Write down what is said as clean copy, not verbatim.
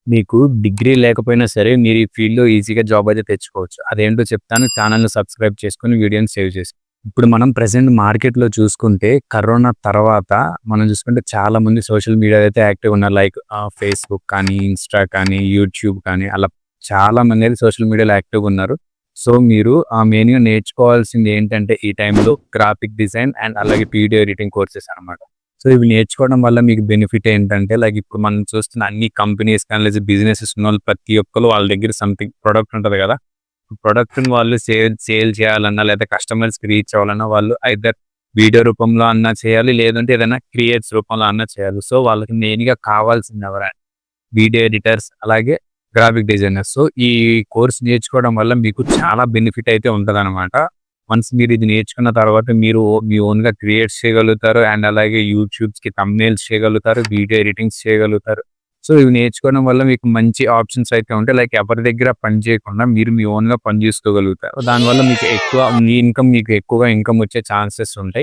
మీకు డిగ్రీ లేకపోయినా సరే మీరు ఈ ఫీల్డ్‌లో ఈజీగా జాబ్ అయితే తెచ్చుకోవచ్చు. అదేంటో చెప్తాను. ఛానెల్‌ని సబ్స్క్రైబ్ చేసుకొని వీడియోని సేవ్ చేసి. ఇప్పుడు మనం ప్రెజెంట్ మార్కెట్‌లో చూసుకుంటే కరోనా తర్వాత మనం చూసుకుంటే చాలామంది సోషల్ మీడియాలో అయితే యాక్టివ్‌గా ఉన్నారు. లైక్ ఫేస్‌బుక్ కానీ, ఇన్‌స్టా కానీ, యూట్యూబ్ కానీ అలా చాలామంది అయితే సోషల్ మీడియాలో యాక్టివ్‌గా ఉన్నారు. సో, మీరు మెయిన్‌గా నేర్చుకోవాల్సింది ఏంటంటే ఈ టైంలో గ్రాఫిక్ డిజైన్ అండ్ అలాగే వీడియో ఎడిటింగ్ కోర్సెస్ అన్నమాట. సో, ఇవి నేర్చుకోవడం వల్ల మీకు బెనిఫిట్ ఏంటంటే, లైక్ ఇప్పుడు మనం చూస్తున్న అన్ని కంపెనీస్ కానీ, లేదా బిజినెసెస్ ఉన్నోళ్ళు ప్రతి ఒక్కళ్ళు వాళ్ళ దగ్గర సంథింగ్ ప్రొడక్ట్ ఉంటది కదా! ప్రొడక్ట్‌ని వాళ్ళు సేల్ చేయాలన్నా, లేదా కస్టమర్స్‌కి రీచ్ అవ్వాలన్నా, వాళ్ళు ఐదర్ వీడియో రూపంలో అన్నా చేయాలి, లేదంటే ఏదైనా క్రియేట్స్ రూపంలో అన్నా చేయాలి. సో, వాళ్ళకి మెయిన్‌గా కావాల్సింది వీడియో ఎడిటర్స్, అలాగే గ్రాఫిక్ డిజైనర్స్. సో, ఈ కోర్స్ నేర్చుకోవడం వల్ల మీకు చాలా బెనిఫిట్ అయితే ఉంటదనమాట. వన్స్ మీరు ఇది నేర్చుకున్న తర్వాత మీరు మీ ఓన్‌గా క్రియేట్ చేయగలుగుతారు. అండ్ అలాగే యూట్యూబ్స్‌కి థంబ్‌నెయిల్స్ చేయగలుగుతారు. వీడియో ఎడిటింగ్స్ చేయగలుగుతారు. సో, ఇవి నేర్చుకోవడం వల్ల మీకు మంచి ఆప్షన్స్ అయితే ఉంటాయి. లైక్ ఎవరి దగ్గర పని చేయకుండా మీరు మీ ఓన్‌గా పని చేసుకోగలుగుతారు. దానివల్ల మీకు ఎక్కువ మీ ఇన్‌కమ్ మీకు ఎక్కువగా ఇన్‌కమ్ వచ్చే ఛాన్సెస్ ఉంటాయి.